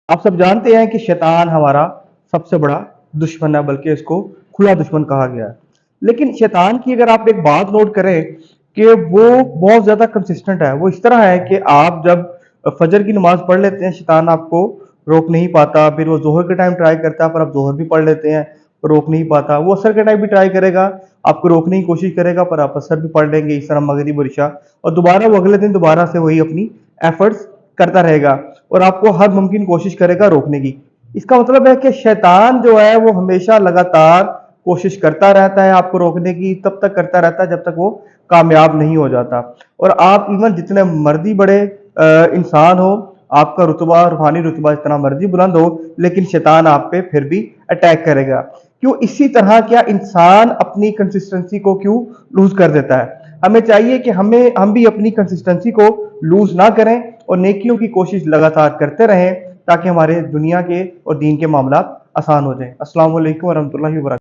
आप सब जानते हैं कि शैतान हमारा सबसे बड़ा दुश्मन है, बल्कि इसको खुला दुश्मन कहा गया है। लेकिन शैतान की अगर आप एक बात नोट करें कि वो बहुत ज़्यादा कंसिस्टेंट है। वो इस तरह है कि आप जब फजर की नमाज पढ़ लेते हैं, शैतान आपको रोक नहीं पाता। फिर वो ज़ोहर के टाइम ट्राई करता है, पर आप ज़ोहर भी पढ़ लेते हैं, रोक नहीं पाता। वो असर के टाइम भी ट्राई करेगा, आपको रोकने की कोशिश करेगा, पर आप असर भी पढ़ लेंगे, इस तरह मगरिब और इशा। और दोबारा वो अगले दिन दोबारा से वही अपनी एफर्ट्स करता रहेगा और आपको हर मुमकिन कोशिश करेगा रोकने की। इसका मतलब है कि शैतान जो है वो हमेशा लगातार कोशिश करता रहता है आपको रोकने की, तब तक करता रहता है जब तक वो कामयाब नहीं हो जाता। और आप इवन जितने मर्जी बड़े इंसान हो, आपका रुतबा रूहानी रुतबा जितना मर्जी बुलंद हो, लेकिन शैतान आप पे फिर भी अटैक करेगा। क्यों? इसी तरह क्या इंसान अपनी कंसिस्टेंसी को क्यों लूज कर देता है? हमें चाहिए कि हम भी अपनी कंसिस्टेंसी को लूज ना करें और नेकियों की कोशिश लगातार करते रहें, ताकि हमारे दुनिया के और दीन के मामला आसान हो जाएं। अस्सलाम वालेकुम वरहमतुल्लाहि वबरकातुहू।